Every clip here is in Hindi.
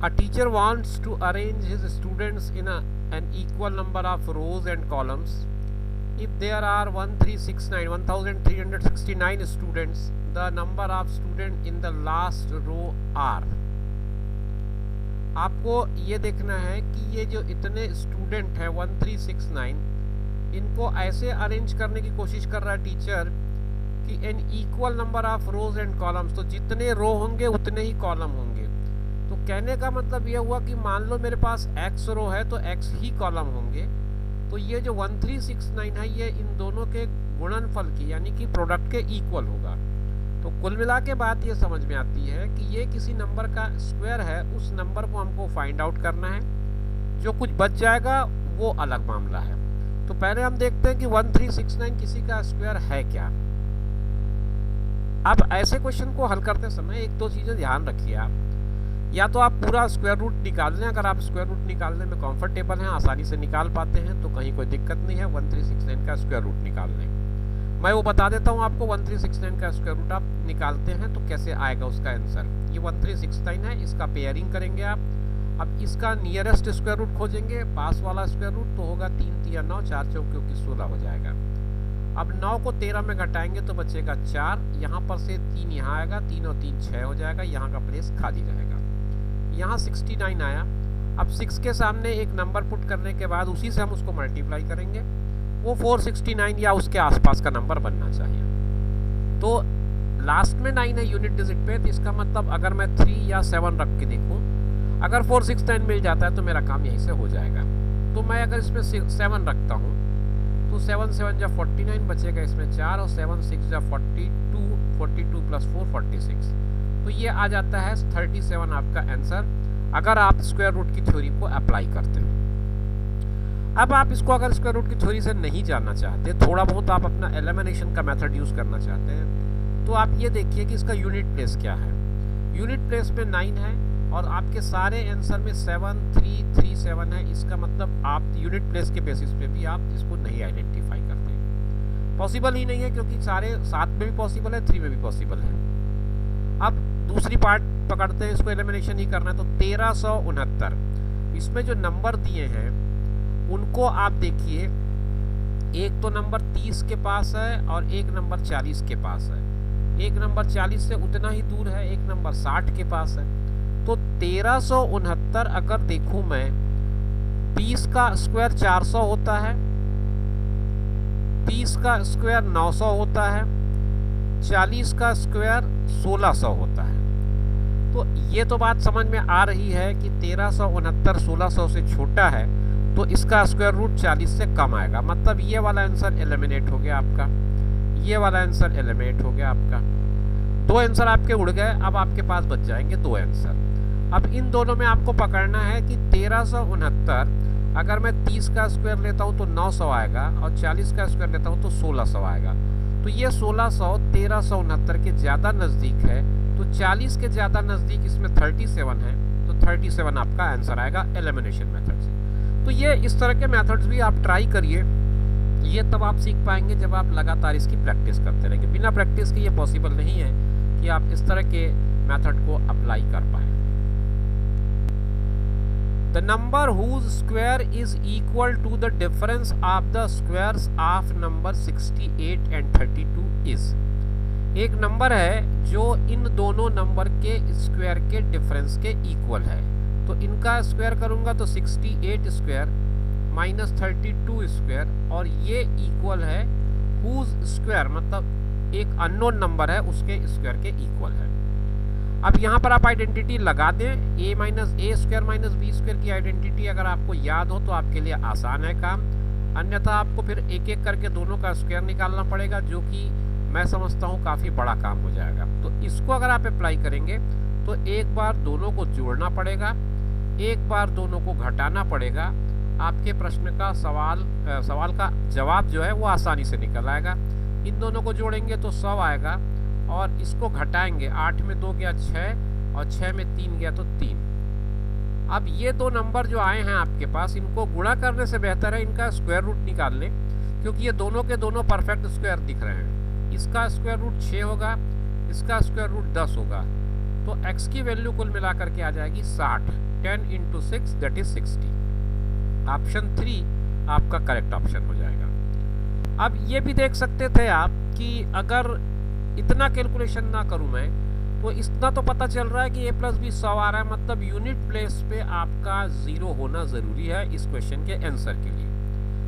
A teacher wants to arrange his students in an equal number of rows and columns. If there are 1369 students, the number of students in the last row are. आपको ये देखना है कि ये जो इतने स्टूडेंट हैं 1369, इनको ऐसे अरेंज करने की कोशिश कर रहा है टीचर कि n equal number of rows and columns, तो जितने रो होंगे उतने ही कॉलम होंगे। तो कहने का मतलब ये हुआ कि मान लो मेरे पास x रो है तो x ही कॉलम होंगे। तो ये जो 1369 है ये इन दोनों के गुणनफल की यानी कि प्रोडक्ट के इक्वल होगा। तो कुल मिला के बात ये समझ में आती है कि ये किसी नंबर का स्क्वायर है, उस नंबर को हमको फाइंड आउट करना है। जो कुछ बच जाएगा वो अलग मामला है। तो पहले हम देखते हैं कि 1369 किसी का स्क्वायर है क्या। अब ऐसे क्वेश्चन को हल करते समय एक दो चीज़ें ध्यान रखिए आप। या तो आप पूरा स्क्वायर रूट निकाल लें, अगर आप स्क्वायर रूट निकालने में कंफर्टेबल हैं, आसानी से निकाल पाते हैं तो कहीं कोई दिक्कत नहीं है, 1369 का स्क्वायर रूट निकाल लें। मैं वो बता देता हूँ आपको, 1369 का स्क्वायर रूट आप निकालते हैं तो कैसे आएगा उसका आंसर। ये 1369 है, इसका पेयरिंग करेंगे आप। अब इसका नियरेस्ट स्क्वायर रूट खोजेंगे, पास वाला स्क्वायर रूट तो होगा 3 3 9, 4 चौके की 16 हो जाएगा। अब 9 को 13 में घटाएंगे तो बचेगा 4, यहाँ पर से 3 यहाँ आएगा, 3 और 3 6 हो जाएगा, यहाँ का प्लेस खाली रहेगा। यहाँ 69 आया। अब 6 के सामने एक नंबर पुट करने के बाद उसी से हम उसको मल्टीप्लाई करेंगे, वो 469 या उसके आसपास का नंबर बनना चाहिए। तो लास्ट में 9 है यूनिट डिजिट पे, तो इसका मतलब अगर मैं 3 या 7 रख के देखूँ, अगर 469 मिल जाता है तो मेरा काम यहीं से हो जाएगा। तो मैं अगर इसमें 7 रखता हूँ तो 7 7 जा 49 बचेगा, इसमें 4 और 7 6 जा 42, 42 प्लस 4 46, तो ये आ जाता है 37 आपका आंसर, अगर आप स्क्वायर रूट की थ्योरी को अप्लाई करते हैं। अब आप इसको अगर स्क्वायर रूट की थ्योरी से नहीं जानना चाहते, थोड़ा बहुत आप अपना एलिमिनेशन का मेथड यूज़ करना चाहते हैं, तो आप ये देखिए कि इसका यूनिट प्लेस क्या है। यूनिट प्लेस पे 9 है और आपके सारे आंसर में 7 3 3 7 है। इसका मतलब आप यूनिट प्लेस के बेसिस पे भी आप इसको नहीं आइडेंटिफाई करते, पॉसिबल ही नहीं है, क्योंकि सारे 7 में भी पॉसिबल है, 3 में भी पॉसिबल है। अब दूसरी पार्ट पकड़ते हैं, इसको एलिमिनेशन ही करना है। तो 1369, इसमें जो नंबर दिए हैं उनको आप देखिए, एक तो नंबर 30 के पास है और एक नंबर 40 के पास है। एक नंबर 40 से उतना ही दूर है, एक नंबर 60 के पास है। तो 1369 अगर देखूं मैं, 20 का स्क्वायर 400 होता है, 30 का स्क्वायर 900 होता है, 40 का स्क्वायर 1600 होता है। तो ये तो बात समझ में आ रही है कि 1369 1600 से छोटा है, तो इसका स्क्वायर रूट 40 से कम आएगा। मतलब ये वाला आंसर एलिमिनेट हो गया आपका, ये वाला आंसर एलिमिनेट हो गया आपका। 2 आंसर आपके उड़ गए, अब आपके पास बच जाएंगे 2 आंसर। अब इन दोनों में आपको पकड़ना है कि 1369 अगर मैं 30 का स्क्वायर लेता हूँ तो 900 आएगा और 40 का स्क्वायर लेता हूँ तो 1600 आएगा। तो ये 1600 1369 के ज़्यादा नज़दीक है, तो 40 के ज़्यादा नज़दीक इसमें 37 है, तो 37 आपका आंसर आएगा एलिमिनेशन मेथड से। तो ये इस तरह के मेथड्स भी आप ट्राई करिए, ये तब आप सीख पाएंगे जब आप लगातार इसकी प्रैक्टिस करते रहेंगे। बिना प्रैक्टिस के ये पॉसिबल नहीं है कि आप इस तरह के मेथड को अप्लाई कर पाएँ। The number whose square is equal to the difference of the squares of number 68 and 32 is। एक नंबर है जो इन दोनों नंबर के स्क्वायर के डिफरेंस के इक्वल है। तो इनका स्क्वायर करूंगा तो 68 स्क्वायर माइनस 32 स्क्वायर, और ये इक्वल है whose स्क्वायर मतलब एक अननोन नंबर है उसके स्क्वायर के इक्वल है। अब यहाँ पर आप आइडेंटिटी लगा दें, a minus a square minus b square की आइडेंटिटी अगर आपको याद हो तो आपके लिए आसान है काम, अन्यथा आपको फिर एक एक करके दोनों का स्क्वायर निकालना पड़ेगा, जो कि मैं समझता हूँ काफ़ी बड़ा काम हो जाएगा। तो इसको अगर आप अप्लाई करेंगे तो एक बार दोनों को जोड़ना पड़ेगा, एक बार दोनों को घटाना पड़ेगा। आपके प्रश्न का सवाल का जवाब जो है वो आसानी से निकल आएगा। इन दोनों को जोड़ेंगे तो 100 आएगा और इसको घटाएंगे, 8 में 2 गया 6 और 6 में 3 गया तो 3। अब ये दो नंबर जो आए हैं आपके पास, इनको गुणा करने से बेहतर है इनका स्क्वायर रूट निकाल लें, क्योंकि ये दोनों के दोनों परफेक्ट स्क्वायर दिख रहे हैं। इसका स्क्वायर रूट 6 होगा, इसका स्क्वायर रूट 10 होगा। तो x की वैल्यू कुल मिला करके आ जाएगी 60। 10 × 6 दैट इज 60। ऑप्शन 3 आपका करेक्ट ऑप्शन हो जाएगा। अब ये भी देख सकते थे आप कि अगर इतना कैलकुलेशन ना करूं मैं तो इतना तो पता चल रहा है कि a + b 100 आ रहा है, मतलब यूनिट प्लेस पे आपका 0 होना ज़रूरी है इस क्वेश्चन के आंसर के लिए,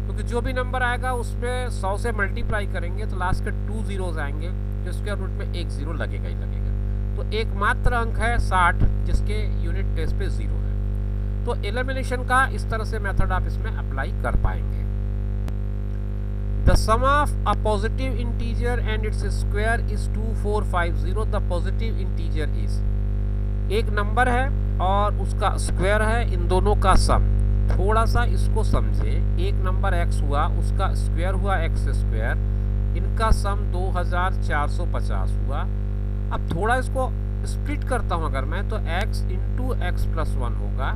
क्योंकि जो भी नंबर आएगा उसमें 100 से मल्टीप्लाई करेंगे तो लास्ट के 2 जीरोज आएंगे, तो स्क्वायर रूट में 1 0 लगेगा ही लगेगा। तो एकमात्र अंक है 60 जिसके यूनिट प्लेस पे 0 है। तो एलिमिनेशन का इस तरह से मेथड आप इसमें अप्लाई कर पाएंगे। The sum of a positive integer and its square is 2450. The positive integer is, एक नंबर है और उसका स्क्वायर है, इन दोनों का सम। थोड़ा सा इसको समझे, एक नंबर x हुआ, उसका स्क्वायर हुआ x², इनका सम 2450 हुआ। अब थोड़ा इसको स्प्लिट करता हूं अगर मैं, तो x × x+1 होगा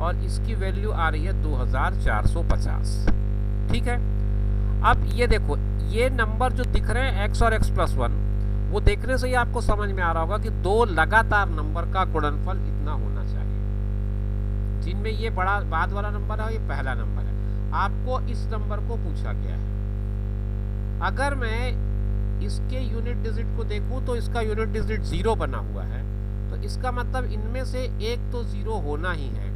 और इसकी वैल्यू आ रही है 2450। ठीक है। अब ये देखो, ये नंबर जो दिख रहे हैं x और x+1, वो देखने से ही आपको समझ में आ रहा होगा कि दो लगातार नंबर का गुणनफल इतना होना चाहिए, जिनमें ये बड़ा बाद वाला नंबर है, ये पहला नंबर है। आपको इस नंबर को पूछा गया है। अगर मैं इसके यूनिट डिजिट को देखूं तो इसका यूनिट डिजिट 0 बना हुआ है, तो इसका मतलब इनमें से एक तो 0 होना ही है।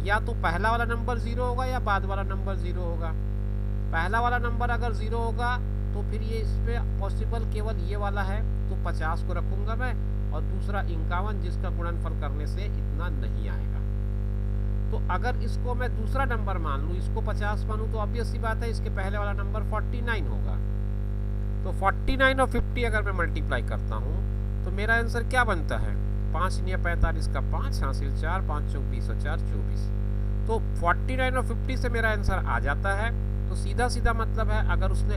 या तो पहला वाला नंबर 0 होगा या बाद वाला नंबर 0 होगा। पहला वाला नंबर अगर 0 होगा तो फिर ये इस पे पॉसिबल केवल ये वाला है, तो 50 को रखूंगा मैं, और दूसरा 51 जिसका गुणनफल करने से इतना नहीं आएगा। तो अगर इसको मैं दूसरा नंबर मान लूँ, इसको 50 मानूँ, तो ऑब्वियस सी बात है इसके पहले वाला नंबर 49 होगा। तो 49 और 50 अगर मैं मल्टीप्लाई करता हूँ तो मेरा आंसर क्या बनता है? 5 × 45 का 5 हासिल 4, 5 × 24 और 4 24। तो 49 और 50 से मेरा आंसर आ जाता है। तो सीधा सीधा मतलब है, अगर उसने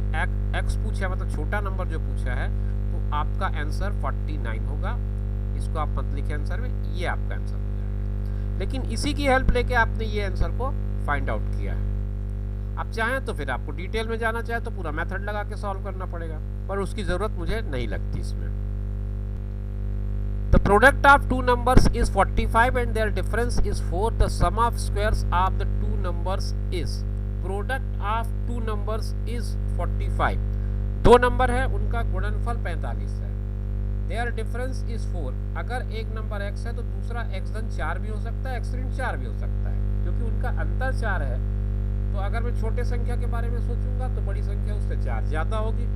x पूछा, मतलब छोटा नंबर जो पूछा है, तो आपका आंसर 49 होगा। इसको आप मत लिखे आंसर में, ये आपका आंसर हो जाएगा। लेकिन इसी की हेल्प लेके आपने ये आंसर को फाइंड आउट किया है। आप चाहें तो फिर आपको डिटेल में जाना चाहे तो पूरा मेथड लगा के सॉल्व करना पड़ेगा, पर उसकी जरूरत मुझे नहीं लगती इसमें। The product of two numbers is 45 and their difference is 4. The sum of squares of the two numbers is, product of two numbers is 45। दो नंबर है, उनका गुणनफल 45 है। Their difference is 4। अगर एक नंबर x है तो दूसरा x धन 4 भी हो सकता है, x ऋण 4 भी हो सकता है, क्योंकि उनका अंतर 4 है। तो अगर मैं छोटे संख्या के बारे में सोचूंगा तो बड़ी संख्या उससे 4 ज़्यादा होगी,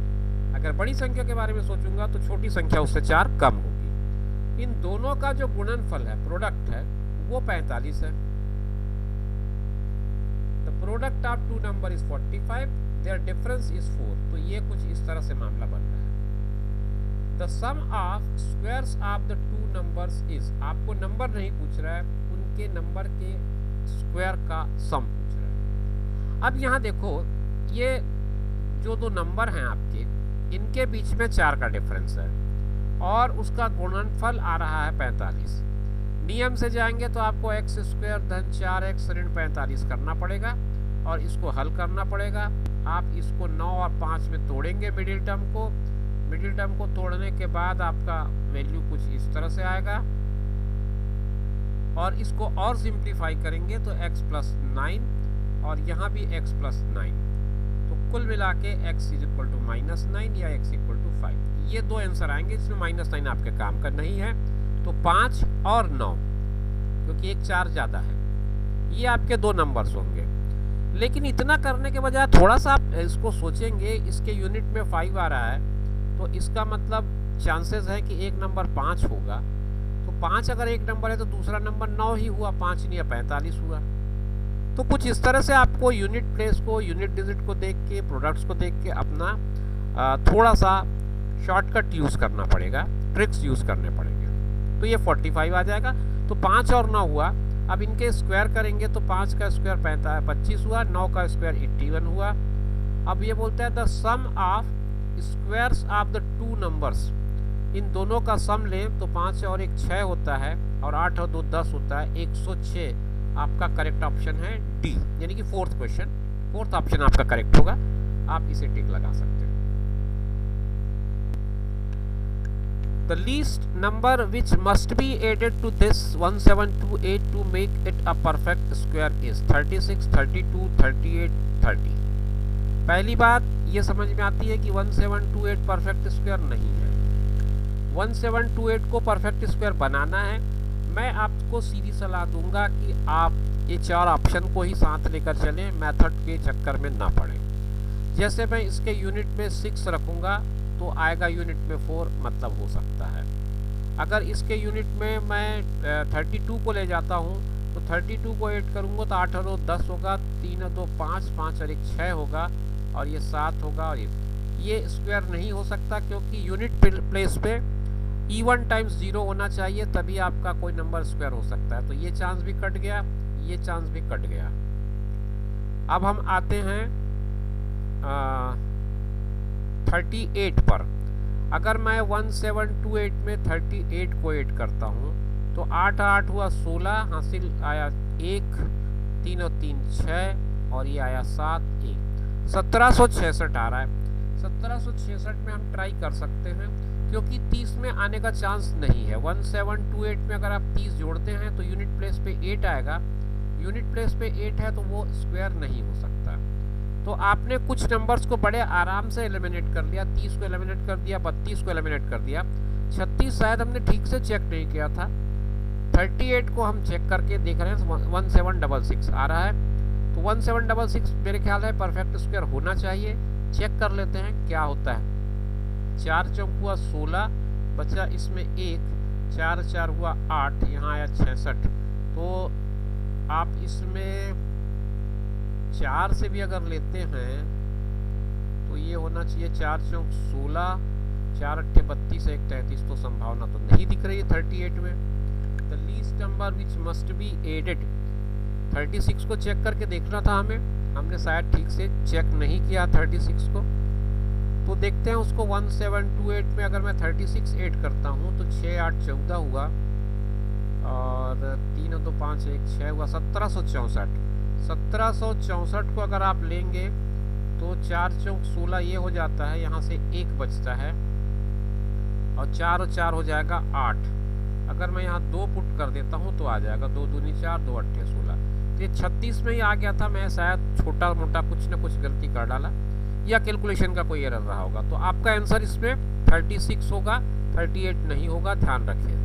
अगर बड़ी संख्या के बारे में सोचूंगा तो छोटी संख्या उससे 4 कम होगी। इन दोनों का जो गुणनफल है, प्रोडक्ट है, वो 45 है। Product of two number is 45, their difference is 4। तो ये कुछ इस तरह से मामला बन रहा है। The sum of squares of the two numbers is, आपको नंबर नहीं पूछ रहा है, उनके नंबर के स्क्वायर का सम पूछ रहा है। अब यहाँ देखो, ये जो दो नंबर हैं आपके, इनके बीच में 4 का डिफरेंस है और उसका गुणनफल आ रहा है 45। नियम से जाएंगे तो आपको x² धन 4x ऋण 45 करना पड़ेगा और इसको हल करना पड़ेगा। आप इसको 9 और 5 में तोड़ेंगे मिडिल टर्म को। मिडिल टर्म को तोड़ने के बाद आपका वैल्यू कुछ इस तरह से आएगा और इसको और सिंप्लीफाई करेंगे तो x + 9 और यहाँ भी x + 9। तो कुल मिला के x = -9 या x = 5। ये दो आंसर आएंगे, इसमें -9 आपके काम का नहीं है। तो 5 और 9, क्योंकि एक 4 ज़्यादा है, ये आपके दो नंबर्स होंगे। लेकिन इतना करने के बजाय थोड़ा सा आप इसको सोचेंगे, इसके यूनिट में 5 आ रहा है, तो इसका मतलब चांसेस है कि एक नंबर 5 होगा। तो 5 अगर एक नंबर है तो दूसरा नंबर 9 ही हुआ, 5 नहीं 45 हुआ। तो कुछ इस तरह से आपको यूनिट प्लेस को, यूनिट डिजिट को देख के, प्रोडक्ट्स को देख के अपना थोड़ा सा शॉर्टकट यूज़ करना पड़ेगा, ट्रिक्स यूज़ करने पड़ेंगे। तो ये 45 आ जाएगा। तो 5 और 9 हुआ। अब इनके स्क्वायर करेंगे तो 5 का स्क्वायर 25 हुआ, 9 का स्क्वायर 81 हुआ। अब ये बोलता है the sum of squares of the two numbers, इन दोनों का सम लें तो 5 और 1 6 होता है और 8 और 2 10 होता है, 106। आपका करेक्ट ऑप्शन है डी, यानी कि फोर्थ क्वेश्चन, फोर्थ ऑप्शन आपका करेक्ट होगा। आप इसे टिक लगा सकते हैं। The least number which must be added to this 1728 to make it a perfect square is 36, 32, 38, 30. पहली बात ये समझ में आती है कि 1728 परफेक्ट स्क्वायर नहीं है। 1728 को परफेक्ट स्क्वायर बनाना है, मैं आपको सीधी सलाह दूंगा कि आप ये 4 ऑप्शन को ही साथ लेकर चलें, मेथड के चक्कर में ना पड़ें। जैसे मैं इसके यूनिट में 6 रखूँगा तो आएगा यूनिट में 4, मतलब हो सकता है। अगर इसके यूनिट में मैं 32 को ले जाता हूँ तो 32 को ऐड करूँगा तो 8 और 2 10 होगा, 3 और 2 5, 5 और 1 6 होगा, और ये 7 होगा, और ये स्क्वायर नहीं हो सकता क्योंकि यूनिट प्लेस पे इवन टाइम्स 0 होना चाहिए, तभी आपका कोई नंबर स्क्वायर हो सकता है। तो ये चांस भी कट गया, ये चांस भी कट गया। अब हम आते हैं 38 पर। अगर मैं 1728 में 38 को ऐड करता हूँ तो 8 8 हुआ 16, हासिल आया 1, 3 और 3 6, और ये आया 7 1, 1766 आ रहा है। 1766 में हम ट्राई कर सकते हैं क्योंकि 30 में आने का चांस नहीं है। 1728 में अगर आप 30 जोड़ते हैं तो यूनिट प्लेस पे 8 आएगा, यूनिट प्लेस पे 8 है तो वो स्क्वायर नहीं हो सकता। तो आपने कुछ नंबर्स को बड़े आराम से एलिमिनेट कर लिया, 30 को एलिमिनेट कर दिया, 32 को एलिमिनेट कर दिया, 36 शायद हमने ठीक से चेक नहीं किया था। 38 को हम चेक करके देख रहे हैं, 1766 आ रहा है, तो 1766 मेरे ख्याल है परफेक्ट स्क्वायर होना चाहिए। चेक कर लेते हैं क्या होता है। 4 चौक हुआ 16, बचा इसमें 1, 4 4 हुआ 8, यहाँ आया 66। तो आप इसमें 4 से भी अगर लेते हैं तो ये होना चाहिए 4 चौक 16, 4 अट्ठे 32, 1 33, तो संभावना तो नहीं दिख रही है 38 में। The least number which must be added, 36 को चेक करके देखना था हमें, हमने शायद ठीक से चेक नहीं किया 36 को। तो देखते हैं उसको 1728 में अगर मैं 36 ऐड करता हूँ तो 6 8 14 हुआ, और 3 और 2 5 1 6 हुआ, 1764। 1764 को अगर आप लेंगे तो 4 चौक 16 ये हो जाता है, यहाँ से 1 बचता है, और 4 और 4 हो जाएगा 8। अगर मैं यहाँ 2 पुट कर देता हूँ तो आ जाएगा 2 दूनी 4, 2 अट्ठे 16। तो ये 36 में ही आ गया था, मैं शायद छोटा मोटा कुछ ना कुछ गलती कर डाला, या कैलकुलेशन का कोई एरर रहा होगा। तो आपका आंसर इसमें 36 होगा, 38 नहीं होगा, ध्यान रखिए।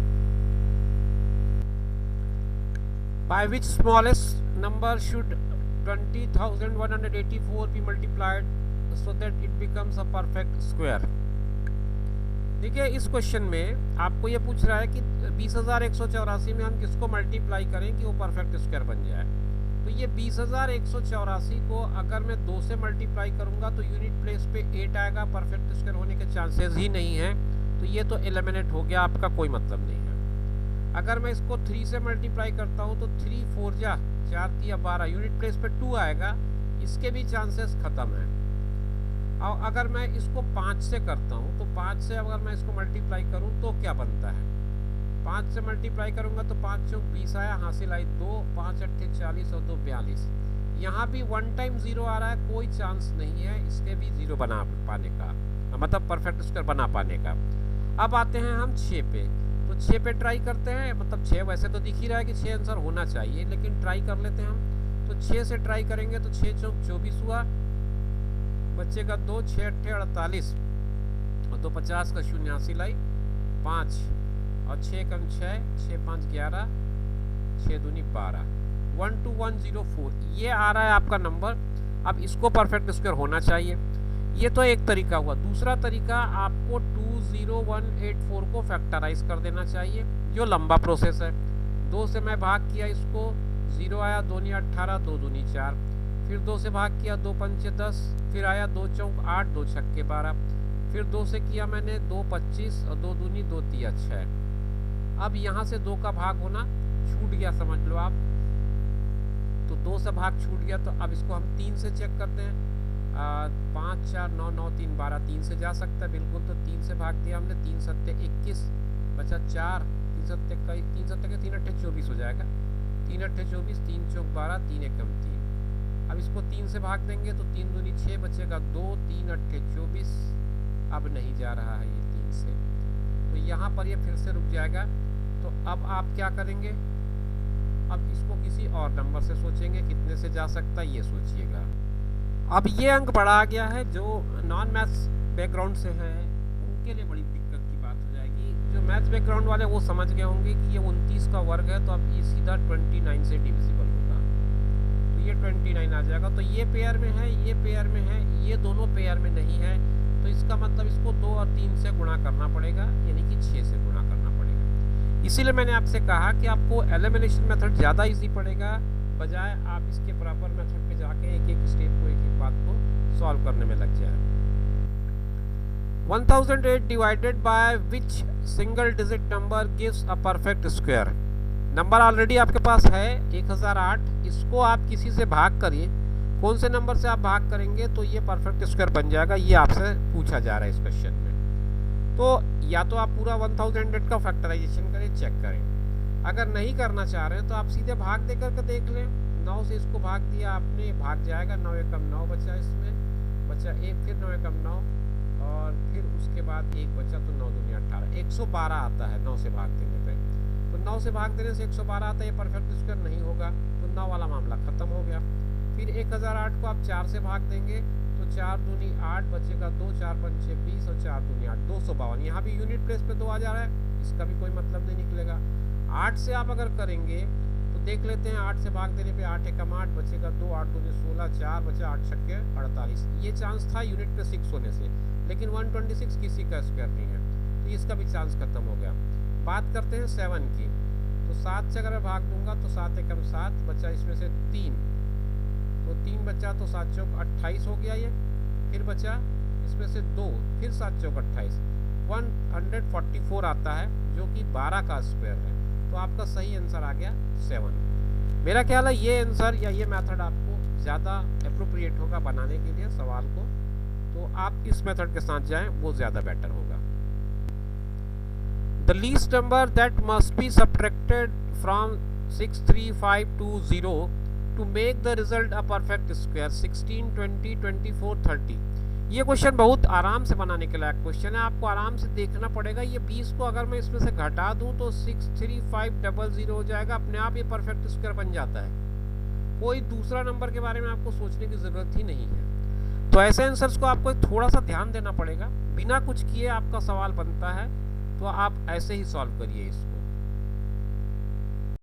By which smallest number should 20,184 be multiplied so that it becomes a perfect square? देखिए इस क्वेश्चन में आपको ये पूछ रहा है कि 20,184 में हम किसको मल्टीप्लाई करें कि वो परफेक्ट स्क्वायर बन जाए। तो ये 20,184 को अगर मैं 2 से मल्टीप्लाई करूंगा तो यूनिट प्लेस पे 8 आएगा, परफेक्ट स्क्वायर होने के चांसेस ही नहीं है, तो ये तो एलिमिनेट हो गया, आपका कोई मतलब नहीं है। अगर मैं इसको 3 से मल्टीप्लाई करता हूँ तो 3 4 जा 4 3 12, यूनिट प्लेस पे 2 आएगा, इसके भी चांसेस खत्म है। और अगर मैं इसको 5 से करता हूँ तो 5 से अगर मैं इसको मल्टीप्लाई करूँ तो क्या बनता है, 5 से मल्टीप्लाई करूँगा तो 5 चौक 20 आया, हासिल आई 2, 5 अट्ठे 40 और 2 42। यहाँ भी 1 टाइम 0 आ रहा है, कोई चांस नहीं है इसके भी 0 बना पाने का, मतलब परफेक्ट स्क्वायर बना पाने का। अब आते हैं हम 6 पे, तो 6 पे ट्राई करते हैं, मतलब 6 वैसे तो दिख ही रहा है कि 6 आंसर होना चाहिए, लेकिन ट्राई कर लेते हैं हम। तो 6 से ट्राई करेंगे तो 6 चौक 24 हुआ, बच्चेगा 2, 6 अट्ठे 48, और 2 50 का 0 हासिल आई 5, और 6 कम 6, 6 5 11, 6 दूनी 12, 12104 ये आ रहा है आपका नंबर। अब इसको परफेक्ट स्क्वायर होना चाहिए, ये तो एक तरीका हुआ। दूसरा तरीका आपको 20184 को फैक्टराइज कर देना चाहिए, जो लंबा प्रोसेस है। 2 से मैं भाग किया इसको, 0 आया, 2 नी 18, 2 दूनी 4, फिर 2 से भाग किया, 2 पंचे 10, फिर आया 2 चौक 8, 2 छक्के 12, फिर 2 से किया मैंने 2 25 और 2 दूनी 2 तिया 6। अब यहाँ से 2 का भाग होना छूट गया, समझ लो आप, तो 2 से भाग छूट गया। तो अब इसको हम 3 से चेक करते हैं, 5 4 9 9 3 12, 3 से जा सकता है बिल्कुल, तो 3 से भाग दिया हमने, 3 सत्ते 21, बचा 4, 3 सत्ते का 3 सत्ते के 3 अट्ठे 24 हो जाएगा, 3 अट्ठे 24, 3 चौक 12, 3 एकम 3। अब इसको 3 से भाग देंगे तो 3 दूनी 6, बचेगा 2, 3 अट्ठे 24, अब नहीं जा रहा है ये 3 से, तो यहाँ पर ये फिर से रुक जाएगा। तो अब आप क्या करेंगे, अब इसको किसी और नंबर से सोचेंगे, कितने से जा सकता है ये सोचिएगा। अब ये अंक बढ़ा गया है, जो नॉन मैथ्स बैकग्राउंड से हैं उनके लिए बड़ी दिक्कत की बात हो जाएगी। जो मैथ्स बैकग्राउंड वाले वो समझ गए होंगे कि ये 29 का वर्ग है, तो अब ये सीधा 29 से डिविजिबल होगा, तो ये 29 आ जाएगा। तो ये पेयर में है, ये पेयर में है, ये दोनों पेयर में नहीं है, तो इसका मतलब इसको 2 और 3 से गुणा करना पड़ेगा, यानी कि 6 से गुणा करना पड़ेगा। इसीलिए मैंने आपसे कहा कि आपको एलिमिनेशन मेथड ज़्यादा इजी पड़ेगा, बजाय आप इसके प्रॉपर मेथड पे जाके एक एक स्टेप को, एक एक बात को सॉल्व करने में लग जाए। 1008 divided by which single digit number gives a perfect square. Number already आपके पास है 1008, इसको आप किसी से भाग करिए, कौन से नंबर से आप भाग करेंगे तो ये परफेक्ट स्क्वायर बन जाएगा, ये आपसे पूछा जा रहा है इस क्वेश्चन में। तो या तो आप पूरा 1008 का फैक्टराइजेशन करें, चेक करें। अगर नहीं करना चाह रहे हैं तो आप सीधे भाग दे करके देख लें। 9 से इसको भाग दिया आपने, भाग जाएगा, 9 एकम 9 बचा, इसमें बचा 1, फिर 9 एकम 9, और फिर उसके बाद 1 बचा, तो 9 दूनी 18, 112 आता है 9 से भाग देने पे। तो 9 से भाग देने से 112 आता है, ये परफेक्ट स्क्वायर नहीं होगा, तो 9 वाला मामला खत्म हो गया। फिर 1008 को आप 4 से भाग देंगे, तो 4 दूनी 8 बचेगा 2, 4 पंचे 20 और 4 दूनी 8, 252। यहाँ भी यूनिट प्लेस पे 2 आ जा रहा है, इसका भी कोई मतलब नहीं निकलेगा। 8 से आप अगर करेंगे तो देख लेते हैं, 8 से भाग देने पे 8 एकम 8 बचेगा 2, 8 दूनी 16, 4 बचा, 8 छक्के 48। ये चांस था यूनिट पे 6 होने से, लेकिन 126 किसी का स्क्वायर नहीं है, तो इसका भी चांस खत्म हो गया। बात करते हैं 7 की, तो 7 से अगर मैं भाग दूंगा तो 7 एकम 7 बचा, इसमें से 3, तो 3 बचा, तो 7 चौक 28 हो गया ये। फिर बचा इसमें से 2, फिर 7 चौक 28, 144 आता है, जो कि 12 का स्क्वायर है। तो आपका सही आंसर आ गया 7। मेरा ख्याल है ये आंसर या ये मेथड आपको ज़्यादा अप्रोप्रिएट होगा बनाने के लिए सवाल को, तो आप इस मेथड के साथ जाएं, वो ज़्यादा बेटर होगा। The least number that must be subtracted from 63520 to make the result a perfect square 16, 20, 24, 30। ये क्वेश्चन बहुत आराम से बनाने के लायक क्वेश्चन है, आपको आराम से देखना पड़ेगा। ये 20 को अगर मैं इसमें से घटा दूं तो 63500 हो जाएगा, अपने आप ये परफेक्ट स्क्वायर बन जाता है। कोई दूसरा नंबर के बारे में आपको सोचने की ज़रूरत ही नहीं है। तो ऐसे आंसर्स को आपको थोड़ा सा ध्यान देना पड़ेगा, बिना कुछ किए आपका सवाल बनता है, तो आप ऐसे ही सॉल्व करिए इसको।